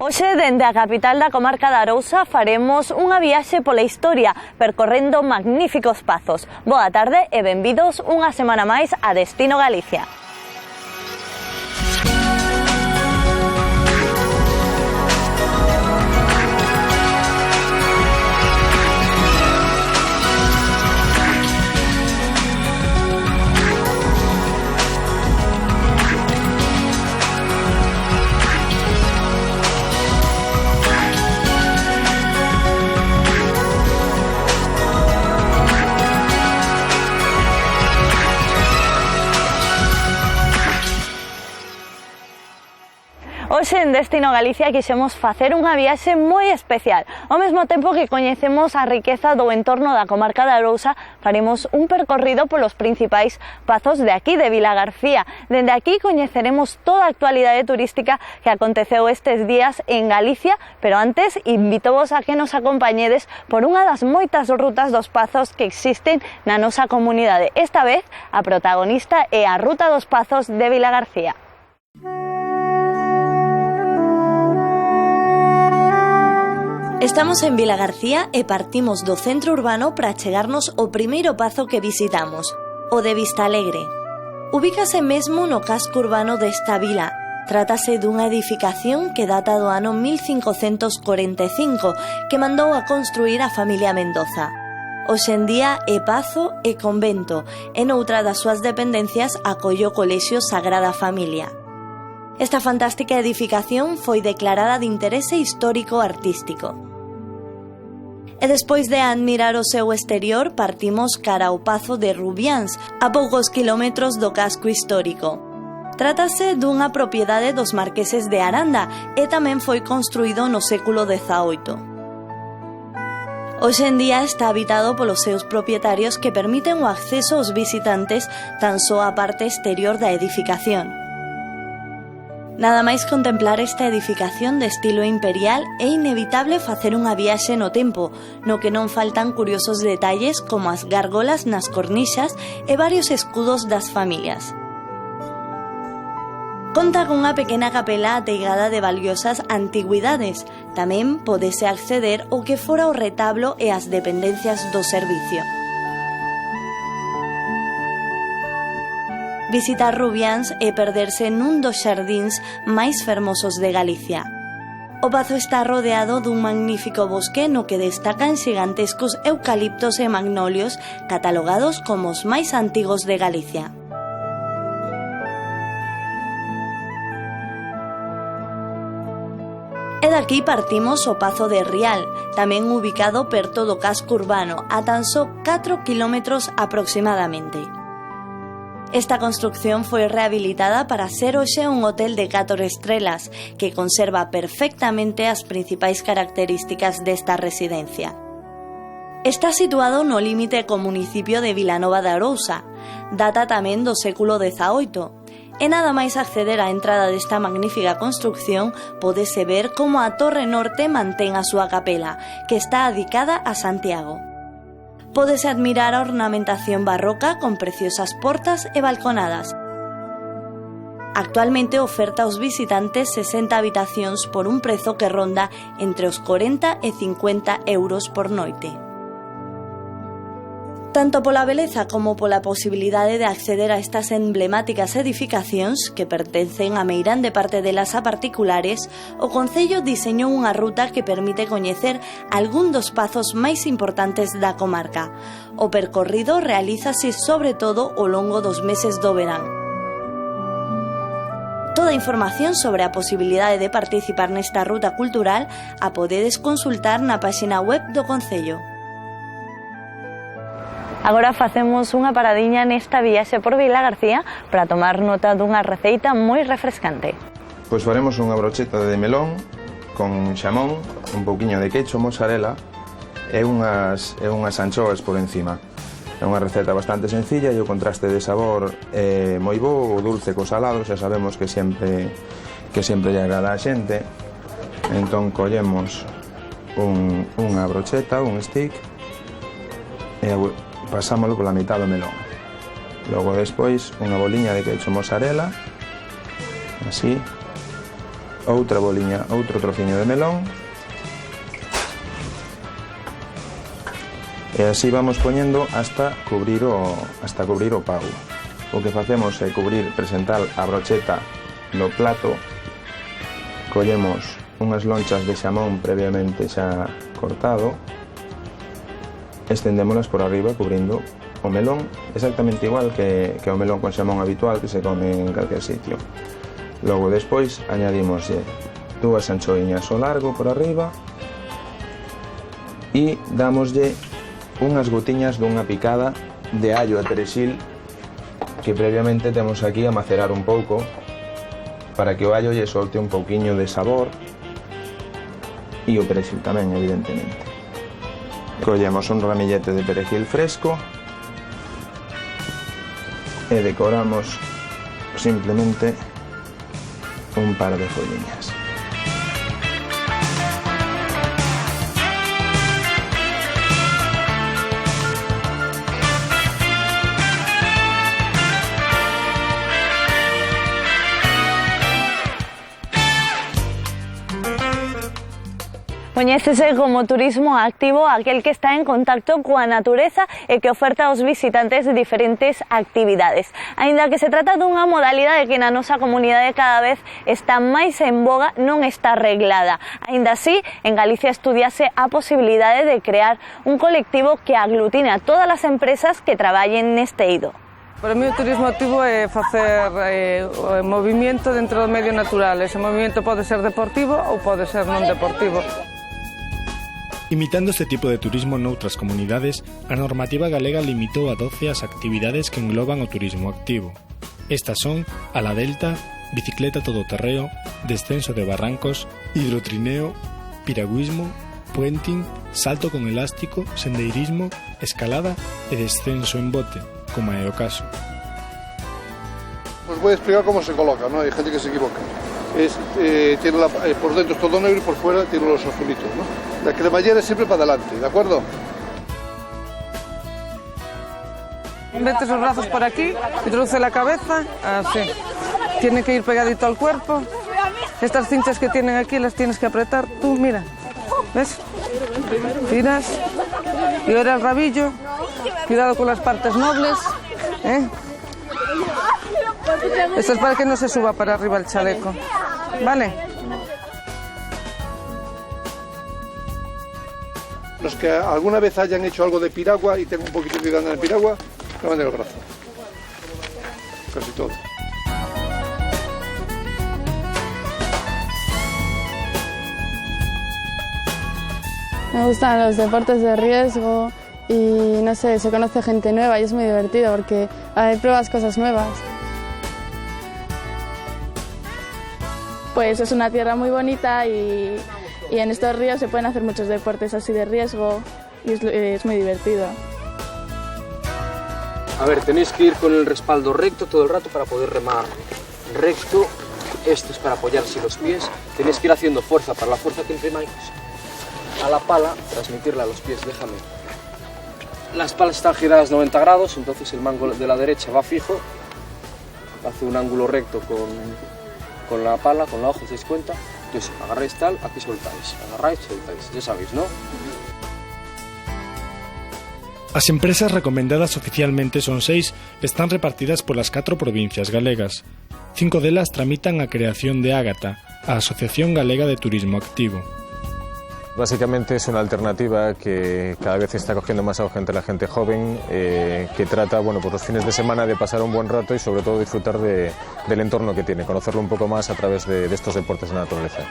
Hoxe, dende a capital da comarca da Arousa, faremos unha viaxe pola historia, percorrendo magníficos pazos. Boa tarde e benvidos unha semana máis a Destino Galicia. Hoxe en Destino Galicia quixemos facer unha viaxe moi especial. Ao mesmo tempo que coñecemos a riqueza do entorno da comarca da Arousa, faremos un percorrido polos principais pazos de aquí, de Vilagarcía. Dende aquí coñeceremos toda a actualidade turística que aconteceu estes días en Galicia, pero antes invitovos a que nos acompañedes por unha das moitas rutas dos pazos que existen na nosa comunidade. Esta vez, a protagonista é a Ruta dos Pazos de Vilagarcía. Estamos en Vilagarcía e partimos do centro urbano para chegarnos ao primeiro pazo que visitamos, o de Vistalegre. Ubícase mesmo no casco urbano desta vila. Trátase dunha edificación que data do ano 1545, que mandou a construir a familia Mendoza. Hoxe en día é pazo e convento, e noutra das súas dependencias acolle o Colexio Sagrada Familia. Esta fantástica edificación foi declarada de interese histórico-artístico. E despois de admirar o seu exterior, partimos cara ao Pazo de Rubiáns, a poucos kilómetros do casco histórico. Trátase dunha propiedade dos marqueses de Aranda e tamén foi construído no século XVIII. Hoxe en día está habitado polos seus propietarios que permiten o acceso aos visitantes tan só á parte exterior da edificación. Nada máis contemplar esta edificación de estilo imperial é inevitable facer unha viaxe no tempo, no que non faltan curiosos detalles como as gárgolas nas cornixas e varios escudos das familias. Conta cunha pequena capela ateigada de valiosas antigüidades. Tamén podese acceder ao que fora o retablo e as dependencias do servicio. Visitar Rubiáns e perderse nun dos xardíns máis fermosos de Galicia. O pazo está rodeado dun magnífico bosque no que destacan xigantescos eucaliptos e magnolios catalogados como os máis antigos de Galicia. E daqui partimos ao Pazo de Rial, tamén ubicado perto do casco urbano, a tan só 4 kilómetros aproximadamente. Esta construcción foi rehabilitada para ser hoxe un hotel de 4 estrelas que conserva perfectamente as principais características desta residencia. Está situado no límite co municipio de Vilanova de Arousa, data tamén do século XVIII, e nada máis acceder á entrada desta magnífica construcción pódese ver como a Torre Norte mantén a súa capela, que está adicada a Santiago. Pódese admirar a ornamentación barroca con preciosas portas e balconadas. Actualmente oferta aos visitantes 60 habitacións por un prezo que ronda entre os 40 e 50 euros por noite. Tanto pola beleza como pola posibilidade de acceder a estas emblemáticas edificacións que pertencen a meirande parte delas a particulares, o Concello diseñou unha ruta que permite coñecer algún dos pazos máis importantes da comarca. O percorrido realízase sobre todo ao longo dos meses do verán. Toda a información sobre a posibilidade de participar nesta ruta cultural a podedes consultar na páxina web do Concello. Agora facemos unha paradiña nesta viaxe por Vilagarcía para tomar nota dunha receita moi refrescante. Pois faremos unha brocheta de melón con xamón, un pouquiño de queijo, mozzarella e unhas anchoas por encima. É unha receta bastante sencilla e o contraste de sabor é moi bo, o dulce co salado, xa sabemos que sempre lle agrada a xente. Entón collemos unha brocheta, un stick e pasámolo pola mitad do melón. Logo despois unha boliña de queijo mozzarella, así, outra boliña, outro trociño de melón. E así vamos poñendo hasta cubrir o pau. O que facemos é presentar a brocheta no plato. Collemos unhas lonchas de xamón previamente xa cortado, estendémolas por arriba cubrindo o melón, exactamente igual que o melón con xamón habitual que se come en calquer sitio. Logo despois añadimos dúas anchoiñas ao largo por arriba e damoslle unhas gotiñas dunha picada de allo e perexil que previamente temos aquí a macerar un pouco para que o allo lle solte un pouquiño de sabor e o perexil tamén, evidentemente. Collemos un ramillete de perejil fresco e decoramos simplemente un par de folliñas. Coñécese como turismo activo aquel que está en contacto coa natureza e que oferta aos visitantes de diferentes actividades. Aínda que se trata dunha modalidade que na nosa comunidade cada vez está máis en boga, non está reglada. Aínda así, en Galicia estudiase a posibilidade de crear un colectivo que aglutine a todas as empresas que traballen neste eido. Para mí o turismo activo é facer o movimento dentro do medio natural. Ese movimento pode ser deportivo ou pode ser non deportivo. Imitando este tipo de turismo noutras comunidades, a normativa galega limitou a 12 as actividades que engloban o turismo activo. Estas son a la delta, bicicleta todoterreo, descenso de barrancos, hidrotrineo, piragüismo, puenting, salto con elástico, sendeirismo, escalada e descenso en bote, como é o caso. Os voy a explicar cómo se coloca, ¿no? Hay gente que se equivoca. Tiene por dentro es todo negro y por fuera tiene los azulitos, ¿no? La cremallera es siempre para adelante, ¿de acuerdo? Metes los brazos por aquí, introduce la cabeza, así. Tiene que ir pegadito al cuerpo. Estas cinchas que tienen aquí las tienes que apretar tú, mira. ¿Ves? Tiras. Y ahora el rabillo. Cuidado con las partes nobles. Esto es para que no se suba para arriba el chaleco. ¿Vale? Los que alguna vez hayan hecho algo de piragua y tengo un poquito de ganas de piragua, levanten el brazo. Casi todo. Me gustan los deportes de riesgo y no sé, se conoce gente nueva y es muy divertido porque pruebas cosas nuevas. Pues es una tierra muy bonita y en estos ríos se pueden hacer muchos deportes así de riesgo y es muy divertido. A ver, tenéis que ir con el respaldo recto todo el rato para poder remar recto. Esto es para apoyarse los pies. Tenéis que ir haciendo fuerza, para la fuerza que imprimáis a la pala, transmitirla a los pies, déjame. Las palas están giradas 90 grados, entonces el mango de la derecha va fijo, hace un ángulo recto con la pala, con la hoja, ¿os dais cuenta? Entonces agarráis tal, aquí soltáis, agarráis, soltáis, ya sabéis, ¿no? As empresas recomendadas oficialmente son 6 e están repartidas polas 4 provincias galegas. 5 delas tramitan a creación de Ágata, a Asociación Galega de Turismo Activo. Básicamente es una alternativa que cada vez está cogiendo más auge entre la gente joven, que trata, bueno, pues los fines de semana de pasar un buen rato y sobre todo disfrutar del entorno que tiene, conocerlo un poco más a través de estos deportes de la naturaleza.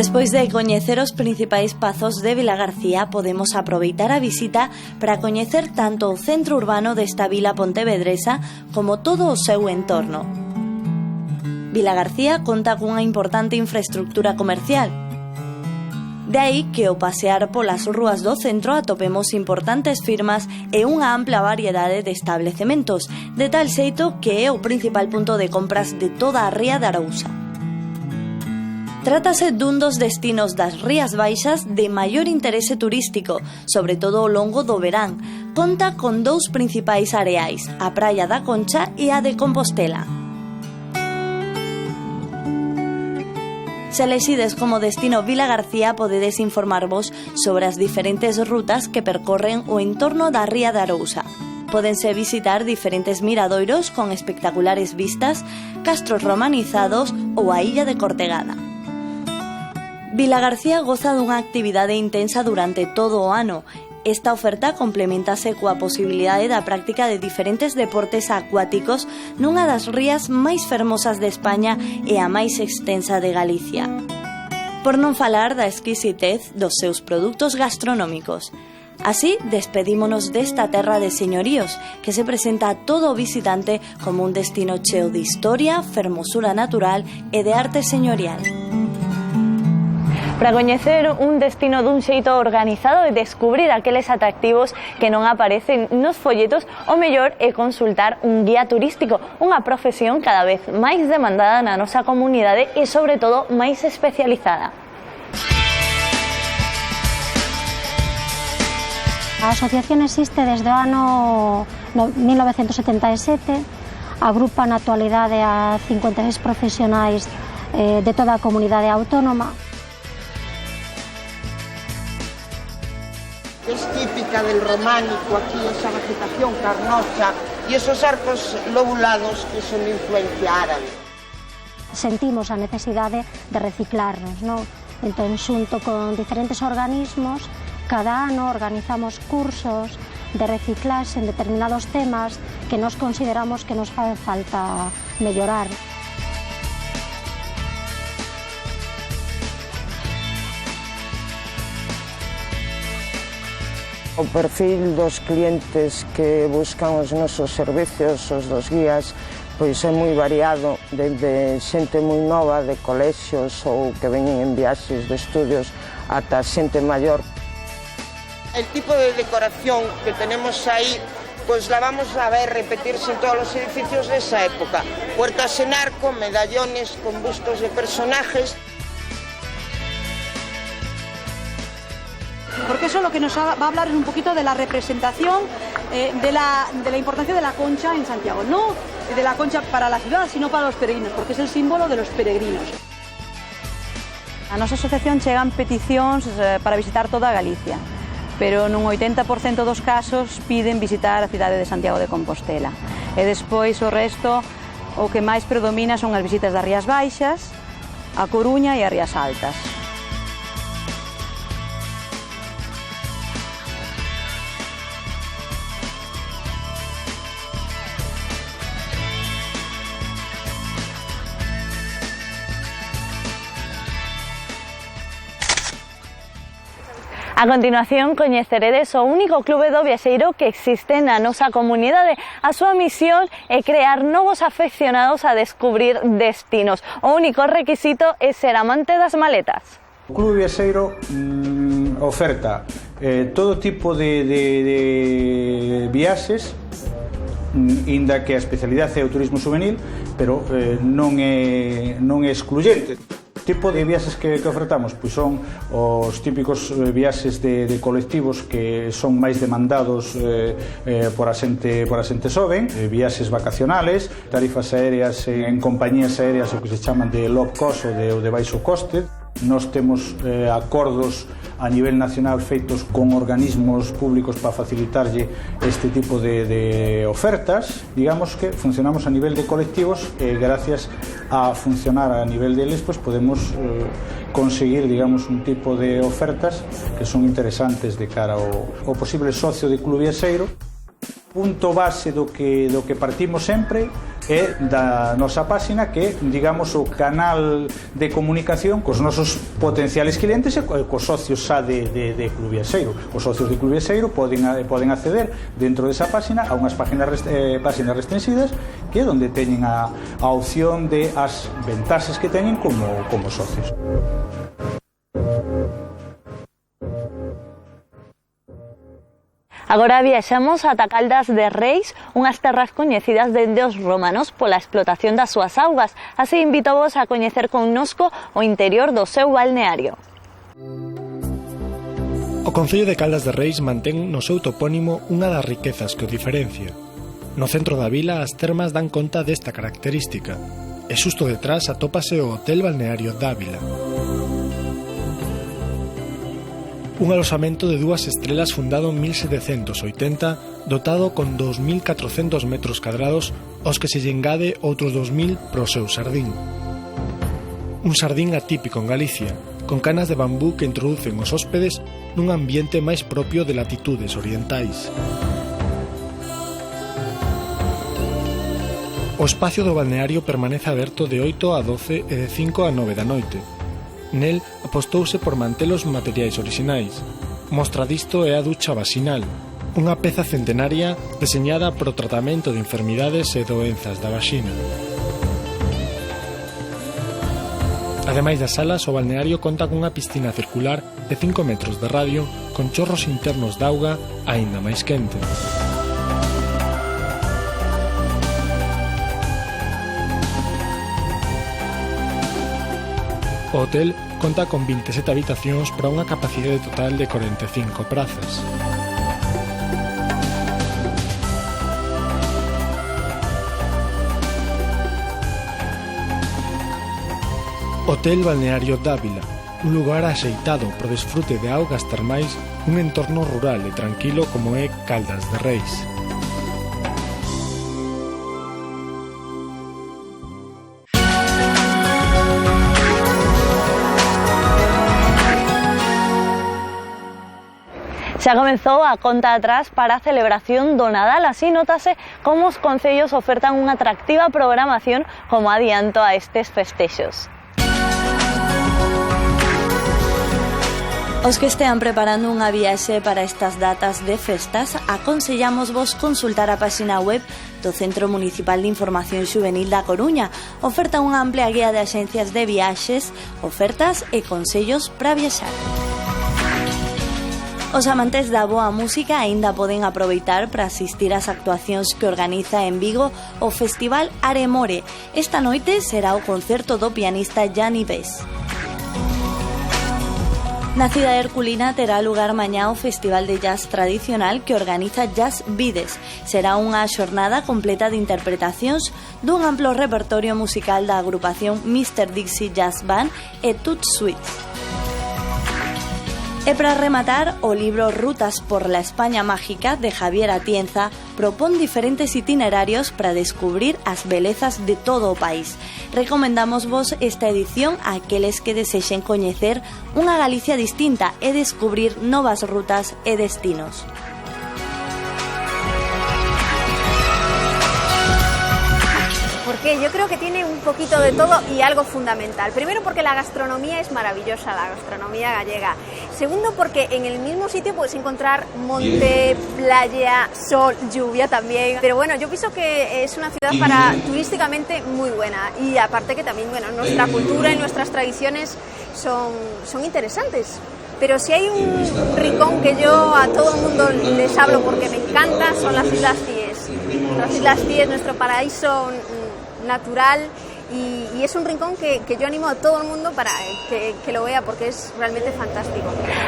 Despois de coñecer os principais pazos de Vilagarcía, podemos aproveitar a visita para coñecer tanto o centro urbano desta vila pontevedresa como todo o seu entorno. Vilagarcía conta cunha importante infraestructura comercial. De aí que ao pasear polas rúas do centro atopemos importantes firmas e unha ampla variedade de establecementos, de tal xeito que é o principal punto de compras de toda a ría de Arousa. Trátase dun dos destinos das Rías Baixas de maior interese turístico, sobre todo ao longo do verán. Conta con dous principais areais, a Praia da Concha e a de Compostela. Se elexides como destino Vilagarcía, podedes informarvos sobre as diferentes rutas que percorren o entorno da ría de Arousa. Pódense visitar diferentes miradoiros con espectaculares vistas, castros romanizados ou a illa de Cortegada. Vilagarcía goza dunha actividade intensa durante todo o ano. Esta oferta complementase coa posibilidade da práctica de diferentes deportes acuáticos nunha das rías máis fermosas de España e a máis extensa de Galicia. Por non falar da exquisitez dos seus produtos gastronómicos. Así, despedímonos desta terra de señoríos, que se presenta a todo o visitante como un destino cheo de historia, fermosura natural e de arte señorial. Para coñecer un destino dun xeito organizado e descubrir aqueles atractivos que non aparecen nos folletos, o mellor é consultar un guía turístico, unha profesión cada vez máis demandada na nosa comunidade e, sobre todo, máis especializada. A asociación existe desde o ano 1977, agrupa na actualidade a 56 profesionais de toda a comunidade autónoma. Es típica del románico, aquí esa vegetación carnosa y esos arcos lobulados que son de influencia árabe. Sentimos a necesidade de reciclarnos, non? Entón, xunto con diferentes organismos, cada ano organizamos cursos de reciclaxe en determinados temas que nos consideramos que nos fai falta mellorar. O perfil dos clientes que buscan os nosos servicios, os dos guías, pois é moi variado, desde xente moi nova de colexios ou que veñen en viaxes de estudios ata xente maior. El tipo de decoración que tenemos aí, pois la vamos a ver repetirse en todos os edificios desa época. Puertas en arco, medallones con bustos de personajes. Porque eso lo que nos va a hablar es un poquito de la representación de la importancia de la concha en Santiago, no de la concha para la ciudad, sino para los peregrinos, porque es el símbolo de los peregrinos. A nosa asociación chegan peticións para visitar toda Galicia, pero nun 80% dos casos piden visitar a cidade de Santiago de Compostela. E despois o resto, o que máis predomina son as visitas das Rías Baixas, a Coruña e as Rías Altas. A continuación, coñeceredes o único clube do viaxeiro que existe na nosa comunidade. A súa misión é crear novos afeccionados a descubrir destinos. O único requisito é ser amante das maletas. O Clube Viaxeiro oferta todo tipo de viaxes, inda que a especialidade é o turismo juvenil, pero non é excluyente. O tipo de viaxes que ofertamos pois son os típicos viaxes de colectivos que son máis demandados por a xente xoven, viaxes vacacionales, tarifas aéreas en compañías aéreas o que se chaman de low cost ou de baixo coste. Nós temos acordos a nivel nacional feitos con organismos públicos para facilitarlle este tipo de ofertas. Digamos que funcionamos a nivel de colectivos e gracias a funcionar a nivel deles pues podemos conseguir, digamos, un tipo de ofertas que son interesantes de cara ao posible socio de Club Viaxeiro. Punto base do que partimos sempre e da nosa páxina, que digamos o canal de comunicación cos nosos potenciales clientes e cos socios xa de Club Viaxeiro. Os socios de Club Viaxeiro poden acceder dentro desa páxina a unhas páxinas restringidas, que é onde teñen a opción de as ventaxes que teñen como socios. Agora viaxamos ata Caldas de Reis, unhas terras coñecidas dende os romanos pola explotación das súas augas. Así invitovos a coñecer connosco o interior do seu balneario. O concello de Caldas de Reis mantén no seu topónimo unha das riquezas que o diferencia. No centro da vila as termas dan conta desta característica, e xusto detrás atópase o Hotel Balneario Dávila. Un alosamento de 2 estrelas fundado en 1780, dotado con 2.400 metros cadrados, aos que se lle engade outros 2.000 pro seu xardín. Un xardín atípico en Galicia, con canas de bambú que introducen os hóspedes nun ambiente máis propio de latitudes orientais. O espacio do balneario permanece aberto de 8 a 12 e de 5 a 9 da noite. Nel apostouse por manter os materiais orixinais. Mostra disto é a ducha vaxinal, unha peza centenaria deseñada para o tratamento de enfermidades e doenzas da vaxina. Ademais das salas, o balneario conta cunha piscina circular de 5 metros de radio con chorros internos de auga aínda máis quente. O hotel conta con 27 habitacións para unha capacidade total de 45 prazas. Hotel Balneario Dávila, un lugar axeitado pro desfrute de augas termais, un entorno rural e tranquilo como é Caldas de Reis. Xa comezou a conta atrás para a celebración do Nadal, así notase como os concellos ofertan unha atractiva programación como adianto a estes festexos. Os que estean preparando unha viaxe para estas datas de festas, aconsellamos vos consultar a páxina web do Centro Municipal de Información Xuvenil da Coruña. Oferta unha amplia guía de axencias de viaxes, ofertas e consellos para viaxar. Os amantes da boa música aínda poden aproveitar para asistir ás actuacións que organiza en Vigo o Festival Aremore. Esta noite será o concerto do pianista Gianni Bes. Na cidade herculina terá lugar mañá o Festival de Jazz Tradicional que organiza Jazz Vides. Será unha xornada completa de interpretacións dun amplo repertorio musical da agrupación Mr. Dixie Jazz Band e Tut Sweets. E para rematar, o libro Rutas por la España Mágica de Javier Atienza propón diferentes itinerarios para descubrir as belezas de todo o país. Recomendamos vos esta edición a aqueles que desexen coñecer unha Galicia distinta e descubrir novas rutas e destinos. Porque yo creo que tiene un poquito de todo y algo fundamental. Primero porque la gastronomía es maravillosa, la gastronomía gallega. Segundo porque en el mismo sitio puedes encontrar monte, playa, sol, lluvia también. Pero bueno, yo pienso que es una ciudad turísticamente muy buena. Y aparte que también, bueno, nuestra cultura y nuestras tradiciones son interesantes. Pero si hay un rincón que yo a todo el mundo les hablo porque me encanta, son las Islas Cíes. Las Islas Cíes, nuestro paraíso natural, y es un rincón que yo animo a todo el mundo para que lo vea porque es realmente fantástico.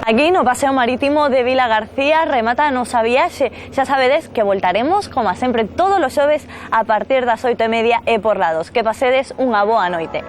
Aquí no Paseo Marítimo de Vila García remata a nosa viaxe. Xa sabedes que voltaremos, como sempre, todos os xoves a partir das 8:30 e por la 2. Que pasedes unha boa noite.